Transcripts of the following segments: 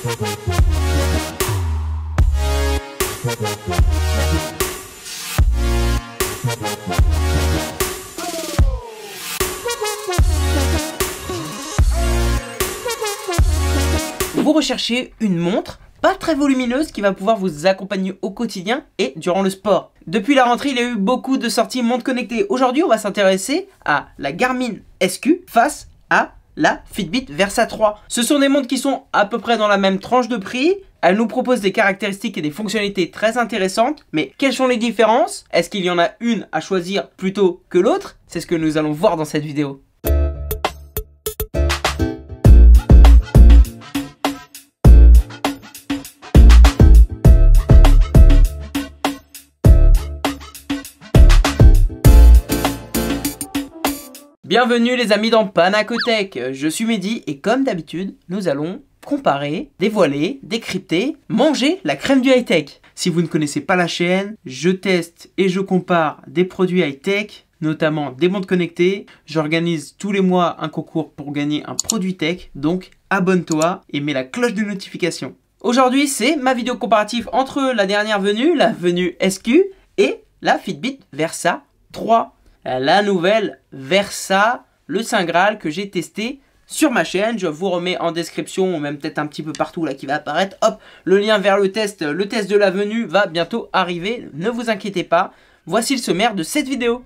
Vous recherchez une montre pas très volumineuse qui va pouvoir vous accompagner au quotidien et durant le sport. Depuis la rentrée, il y a eu beaucoup de sorties montres connectées. Aujourd'hui, on va s'intéresser à la Garmin SQ face à la Fitbit Versa 3. Ce sont des montres qui sont à peu près dans la même tranche de prix. Elles nous proposent des caractéristiques et des fonctionnalités très intéressantes. Mais quelles sont les différences? Est-ce qu'il y en a une à choisir plutôt que l'autre? C'est ce que nous allons voir dans cette vidéo. Bienvenue les amis dans Panacotech, je suis Mehdi et comme d'habitude, nous allons comparer, dévoiler, décrypter, manger la crème du high-tech. Si vous ne connaissez pas la chaîne, je teste et je compare des produits high-tech, notamment des montres connectées. J'organise tous les mois un concours pour gagner un produit tech, donc abonne-toi et mets la cloche de notification. Aujourd'hui, c'est ma vidéo comparative entre la dernière venue, la venue SQ, et la Fitbit Versa 3. La nouvelle Versa, le Saint Graal que j'ai testé sur ma chaîne. Je vous remets en description, ou même peut-être un petit peu partout là qui va apparaître. Hop, le lien vers le test de la venue va bientôt arriver. Ne vous inquiétez pas. Voici le sommaire de cette vidéo.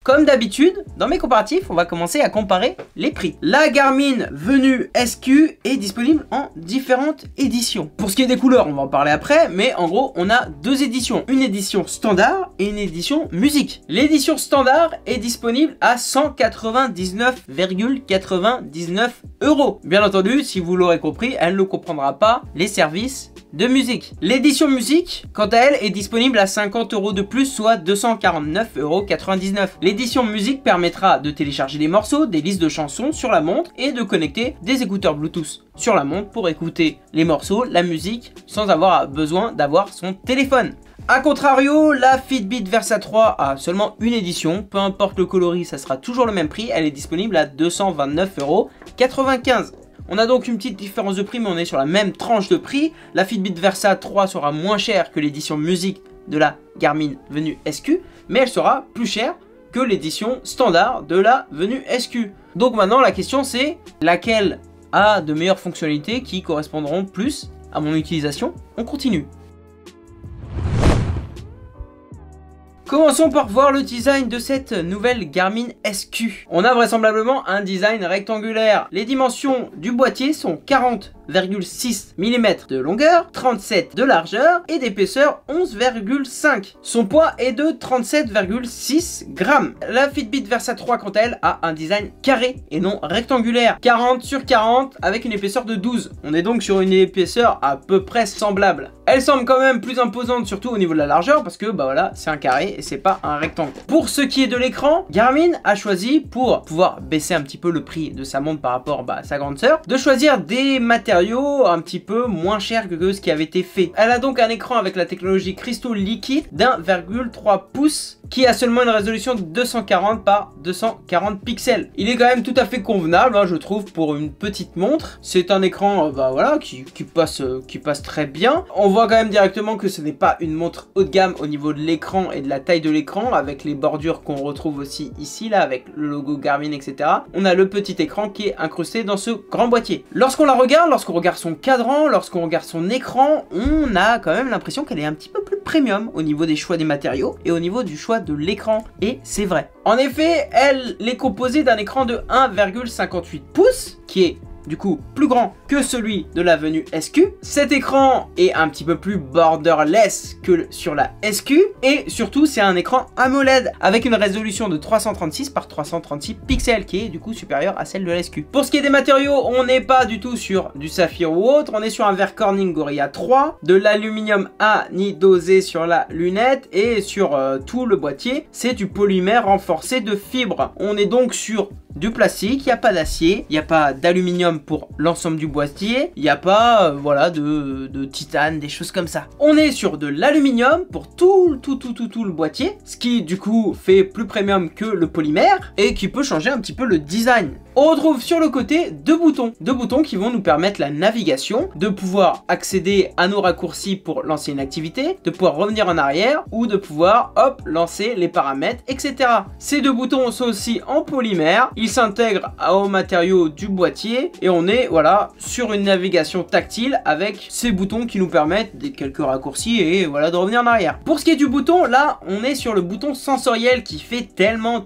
Comme d'habitude, dans mes comparatifs, on va commencer à comparer les prix. La Garmin Venue SQ est disponible en différentes éditions. Pour ce qui est des couleurs, on va en parler après, mais en gros, on a deux éditions. Une édition standard et une édition musique. L'édition standard est disponible à 199,99 €. Bien entendu, si vous l'aurez compris, elle ne comprendra pas les services de musique. L'édition musique, quant à elle, est disponible à 50 € de plus, soit 249,99 €. L'édition musique permettra de télécharger des morceaux, des listes de chansons sur la montre et de connecter des écouteurs Bluetooth sur la montre pour écouter les morceaux, la musique, sans avoir besoin d'avoir son téléphone. A contrario, la Fitbit Versa 3 a seulement une édition, peu importe le coloris, ça sera toujours le même prix, elle est disponible à 229,95 €. On a donc une petite différence de prix, mais on est sur la même tranche de prix. La Fitbit Versa 3 sera moins chère que l'édition musique de la Garmin Venue SQ, mais elle sera plus chère que l'édition standard de la Venue SQ. Donc maintenant la question c'est laquelle a de meilleures fonctionnalités qui correspondront plus à mon utilisation. On continue. Commençons par voir le design de cette nouvelle Garmin SQ. On a vraisemblablement un design rectangulaire. Les dimensions du boîtier sont 40,6 mm de longueur, 37 de largeur et d'épaisseur 11,5. Son poids est de 37,6 grammes. La Fitbit Versa 3 quant à elle a un design carré et non rectangulaire. 40 sur 40 avec une épaisseur de 12. On est donc sur une épaisseur à peu près semblable. Elle semble quand même plus imposante, surtout au niveau de la largeur, parce que bah voilà, c'est un carré et c'est pas un rectangle. Pour ce qui est de l'écran, Garmin a choisi, pour pouvoir baisser un petit peu le prix de sa montre par rapport à sa grande sœur, de choisir des matériaux un petit peu moins chers que ce qui avait été fait. Elle a donc un écran avec la technologie cristaux liquide d'1,3 pouces qui a seulement une résolution de 240 par 240 pixels. Il est quand même tout à fait convenable, hein, je trouve, pour une petite montre. C'est un écran voilà, qui passe très bien. On voit quand même directement que ce n'est pas une montre haut de gamme au niveau de l'écran et de la taille de l'écran, avec les bordures qu'on retrouve aussi ici, là, avec le logo Garmin, etc. On a le petit écran qui est incrusté dans ce grand boîtier. Lorsqu'on la regarde, lorsqu'on regarde son cadran, lorsqu'on regarde son écran, on a quand même l'impression qu'elle est un petit peu plus premium au niveau des choix des matériaux et au niveau du choix de l'écran, et c'est vrai. En effet, elle est composée d'un écran de 1,58 pouces qui est du coup plus grand que celui de la Venue SQ. Cet écran est un petit peu plus borderless que sur la SQ et surtout c'est un écran AMOLED avec une résolution de 336 par 336 pixels qui est du coup supérieure à celle de la SQ. Pour ce qui est des matériaux, on n'est pas du tout sur du saphir ou autre, on est sur un verre Corning Gorilla 3, de l'aluminium anodisé sur la lunette et sur tout le boîtier, c'est du polymère renforcé de fibres. On est donc sur du plastique, il n'y a pas d'acier, il n'y a pas d'aluminium pour l'ensemble du boîtier, il n'y a pas voilà de titane, des choses comme ça. On est sur de l'aluminium pour tout le boîtier, ce qui du coup fait plus premium que le polymère et qui peut changer un petit peu le design. On retrouve sur le côté deux boutons qui vont nous permettre la navigation, de pouvoir accéder à nos raccourcis pour lancer une activité, de pouvoir revenir en arrière ou de pouvoir hop lancer les paramètres, etc. Ces deux boutons sont aussi en polymère, ils s'intègrent au matériau du boîtier et on est voilà sur une navigation tactile avec ces boutons qui nous permettent des quelques raccourcis et voilà de revenir en arrière. Pour ce qui est du bouton, là on est sur le bouton sensoriel qui fait tellement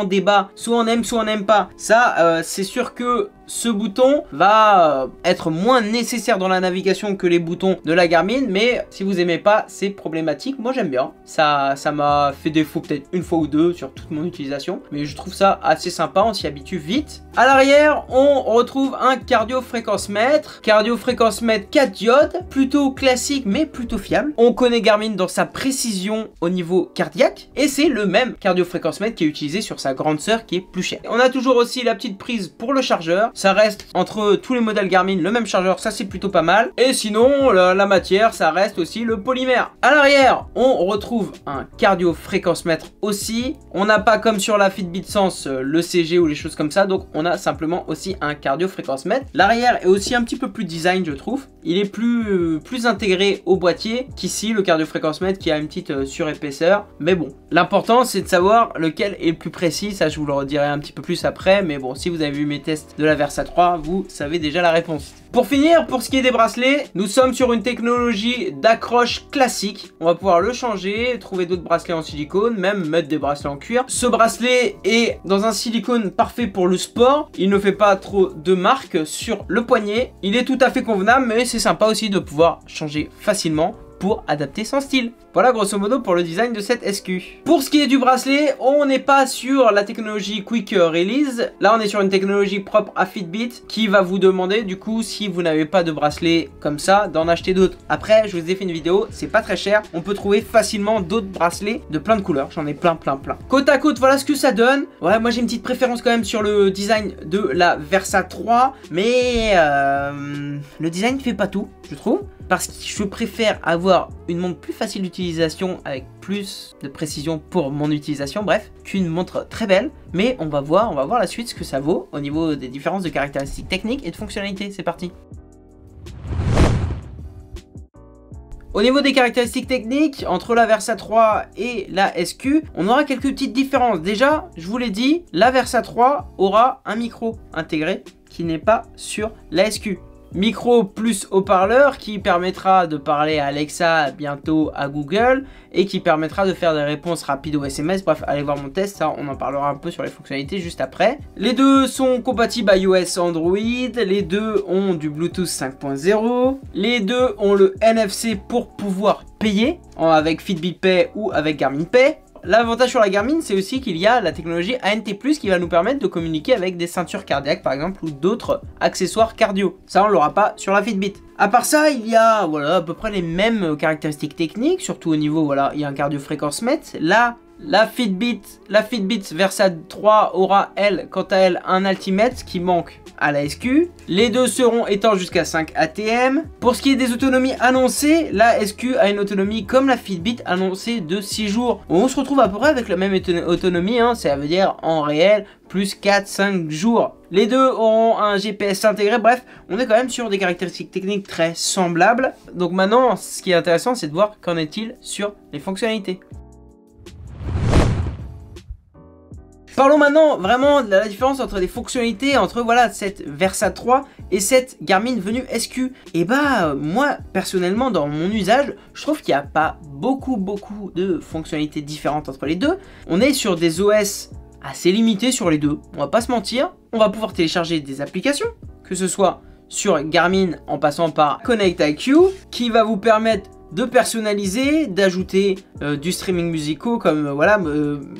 débat, soit on aime soit on n'aime pas. Ça c'est sûr que ce bouton va être moins nécessaire dans la navigation que les boutons de la Garmin, mais si vous aimez pas, c'est problématique. Moi j'aime bien, ça m'a fait défaut peut-être une fois ou deux sur toute mon utilisation, mais je trouve ça assez sympa, on s'y habitue vite. À l'arrière, on retrouve un cardio-fréquence-mètre 4 diodes, plutôt classique mais plutôt fiable. On connaît Garmin dans sa précision au niveau cardiaque, et c'est le même cardio-fréquence-mètre qui est utilisé sur sa grande sœur qui est plus chère. On a toujours aussi la petite prise pour le chargeur. Ça reste entre tous les modèles Garmin le même chargeur, ça c'est plutôt pas mal. Et sinon la matière ça reste aussi le polymère. À l'arrière on retrouve un cardio-fréquence-mètre aussi. On n'a pas comme sur la Fitbit Sense le CG ou les choses comme ça, donc on a simplement aussi un cardio-fréquence-mètre. L'arrière est aussi un petit peu plus design je trouve. Il est plus intégré au boîtier qu'ici le cardio-fréquence-mètre qui a une petite surépaisseur. Mais bon, l'important c'est de savoir lequel est le plus précis, ça je vous le redirai un petit peu plus après. Mais bon, si vous avez vu mes tests de la Versa 3, vous savez déjà la réponse. Pour finir, pour ce qui est des bracelets, nous sommes sur une technologie d'accroche classique. On va pouvoir le changer, trouver d'autres bracelets en silicone, même mettre des bracelets en cuir. Ce bracelet est dans un silicone parfait pour le sport. Il ne fait pas trop de marques sur le poignet. Il est tout à fait convenable, mais c'est sympa aussi de pouvoir changer facilement pour adapter son style. Voilà grosso modo pour le design de cette SQ. Pour ce qui est du bracelet, on n'est pas sur la technologie Quick Release. Là on est sur une technologie propre à Fitbit qui va vous demander du coup, si vous n'avez pas de bracelet comme ça, d'en acheter d'autres. Après je vous ai fait une vidéo, c'est pas très cher, on peut trouver facilement d'autres bracelets de plein de couleurs, j'en ai plein. Côte à côte, voilà ce que ça donne. Ouais, moi j'ai une petite préférence quand même sur le design de la Versa 3, mais le design fait pas tout, je trouve. Parce que je préfère avoir une montre plus facile d'utilisation avec plus de précision pour mon utilisation, bref, qu'une montre très belle. Mais on va voir la suite ce que ça vaut au niveau des différences de caractéristiques techniques et de fonctionnalités. C'est parti. Au niveau des caractéristiques techniques, entre la Versa 3 et la SQ, on aura quelques petites différences. Déjà, je vous l'ai dit, la Versa 3 aura un micro intégré qui n'est pas sur la SQ. Micro plus haut-parleur qui permettra de parler à Alexa, bientôt à Google, et qui permettra de faire des réponses rapides aux SMS. Bref, allez voir mon test, ça on en parlera un peu sur les fonctionnalités juste après. Les deux sont compatibles iOS, Android, les deux ont du Bluetooth 5.0, les deux ont le NFC pour pouvoir payer avec Fitbit Pay ou avec Garmin Pay. L'avantage sur la Garmin, c'est aussi qu'il y a la technologie ANT+, qui va nous permettre de communiquer avec des ceintures cardiaques par exemple, ou d'autres accessoires cardio. Ça on l'aura pas sur la Fitbit. À part ça, il y a voilà, à peu près les mêmes caractéristiques techniques, surtout au niveau, voilà, il y a un cardio-fréquence-mètre. Là, la Fitbit Versa 3 aura, elle, quant à elle, un altimètre qui manque à la SQ. Les deux seront étanches jusqu'à 5 ATM. Pour ce qui est des autonomies annoncées, la SQ a une autonomie comme la Fitbit annoncée de 6 jours. On se retrouve à peu près avec la même autonomie, hein, ça veut dire en réel plus 4-5 jours. Les deux auront un GPS intégré, bref, on est quand même sur des caractéristiques techniques très semblables. Donc maintenant, ce qui est intéressant, c'est de voir qu'en est-il sur les fonctionnalités. Parlons maintenant vraiment de la différence entre les fonctionnalités entre voilà cette Versa 3 et cette Garmin Venue SQ. Et bah moi personnellement dans mon usage, je trouve qu'il n'y a pas beaucoup de fonctionnalités différentes entre les deux. On est sur des OS assez limités sur les deux, on va pas se mentir. On va pouvoir télécharger des applications, que ce soit sur Garmin en passant par Connect IQ, qui va vous permettre de personnaliser, d'ajouter du streaming musicaux comme voilà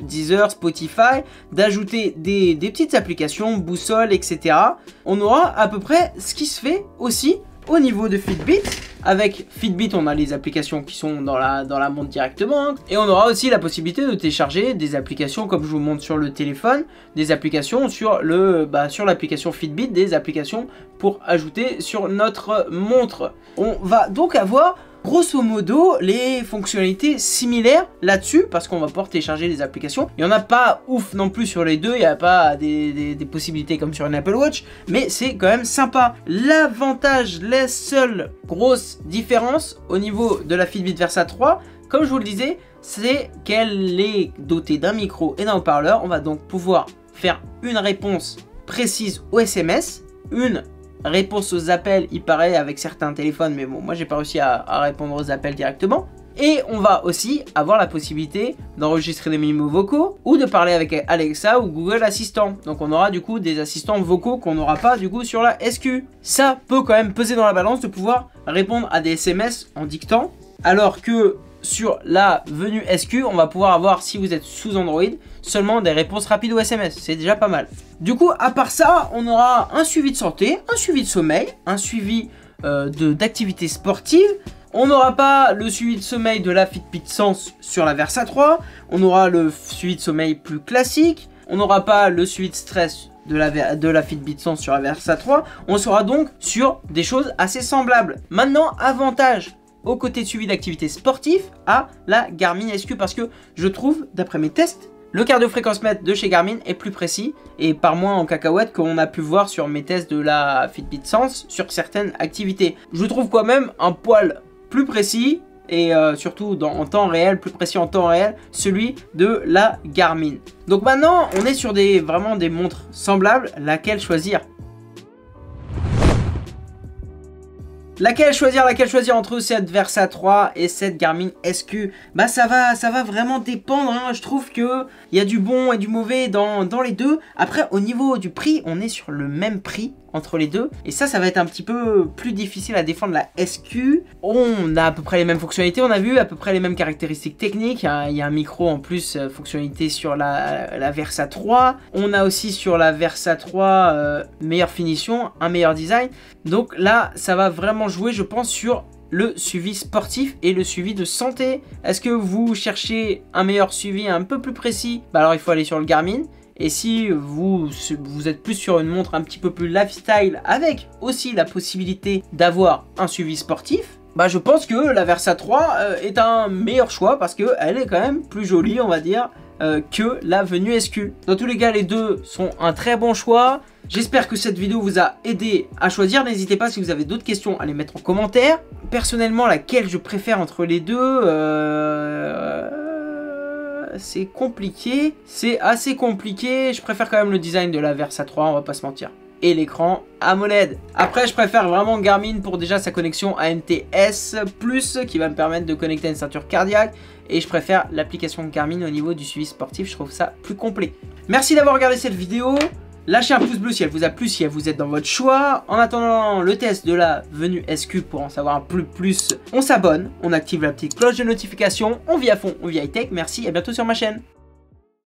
Deezer, Spotify, d'ajouter des petites applications, boussole, etc. On aura à peu près ce qui se fait aussi au niveau de Fitbit. Avec Fitbit, on a les applications qui sont dans la montre directement. Hein. Et on aura aussi la possibilité de télécharger des applications comme je vous montre sur le téléphone, des applications sur l'application Fitbit, des applications pour ajouter sur notre montre. On va donc avoir grosso modo les fonctionnalités similaires là-dessus parce qu'on va pouvoir télécharger les applications. Il n'y en a pas ouf non plus sur les deux, il n'y a pas des possibilités comme sur une Apple Watch, mais c'est quand même sympa. L'avantage, la seule grosse différence au niveau de la Fitbit Versa 3, comme je vous le disais, c'est qu'elle est dotée d'un micro et d'un haut-parleur. On va donc pouvoir faire une réponse précise aux SMS, une réponse aux appels, il paraît, avec certains téléphones, mais bon, moi j'ai pas réussi à répondre aux appels directement. Et on va aussi avoir la possibilité d'enregistrer des mémos vocaux ou de parler avec Alexa ou Google Assistant. Donc on aura du coup des assistants vocaux qu'on n'aura pas du coup sur la SQ. Ça peut quand même peser dans la balance de pouvoir répondre à des SMS en dictant, alors que sur la venue SQ, on va pouvoir avoir, si vous êtes sous Android, seulement des réponses rapides aux SMS. C'est déjà pas mal. Du coup, à part ça, on aura un suivi de santé, un suivi de sommeil, un suivi d'activité sportive. On n'aura pas le suivi de sommeil de la Fitbit Sense sur la Versa 3. On aura le suivi de sommeil plus classique. On n'aura pas le suivi de stress de la Fitbit Sense sur la Versa 3. On sera donc sur des choses assez semblables. Maintenant, avantage au côté de suivi d'activité sportive à la Garmin SQ, parce que je trouve, d'après mes tests, le cardio-fréquence-mètre de chez Garmin est plus précis et part moins en cacahuète qu'on a pu voir sur mes tests de la Fitbit Sense sur certaines activités. Je trouve quand même un poil plus précis et surtout en temps réel, plus précis en temps réel, celui de la Garmin. Donc maintenant, on est sur vraiment des montres semblables. Laquelle choisir ? Laquelle choisir entre cette Versa 3 et cette Garmin SQ? Bah ça va vraiment dépendre, hein. Je trouve que il y a du bon et du mauvais dans les deux. Après, au niveau du prix, on est sur le même prix entre les deux. Et ça va être un petit peu plus difficile à défendre la SQ. On a à peu près les mêmes fonctionnalités, on a vu, à peu près les mêmes caractéristiques techniques. Il y a un micro en plus, fonctionnalité sur la Versa 3. On a aussi sur la Versa 3 meilleure finition, un meilleur design. Donc là, ça va vraiment jouer, je pense, sur le suivi sportif et le suivi de santé. Est-ce que vous cherchez un meilleur suivi un peu plus précis? Bah alors il faut aller sur le Garmin. Et si vous êtes plus sur une montre un petit peu plus lifestyle avec aussi la possibilité d'avoir un suivi sportif, bah je pense que la Versa 3 est un meilleur choix parce qu'elle est quand même plus jolie, on va dire, que la venue SQ. Dans tous les cas, les deux sont un très bon choix. J'espère que cette vidéo vous a aidé à choisir. N'hésitez pas, si vous avez d'autres questions, à les mettre en commentaire. Personnellement, laquelle je préfère entre les deux, c'est compliqué, c'est assez compliqué. Je préfère quand même le design de la Versa 3, on va pas se mentir. Et l'écran AMOLED. Après, je préfère vraiment Garmin pour déjà sa connexion ANTS+, qui va me permettre de connecter une ceinture cardiaque. Et je préfère l'application Garmin au niveau du suivi sportif, je trouve ça plus complet. Merci d'avoir regardé cette vidéo. Lâchez un pouce bleu si elle vous a plu, si vous êtes dans votre choix. En attendant le test de la venue SQ pour en savoir un peu plus, on s'abonne, on active la petite cloche de notification, on vit à fond, on vit high tech. Merci, à bientôt sur ma chaîne.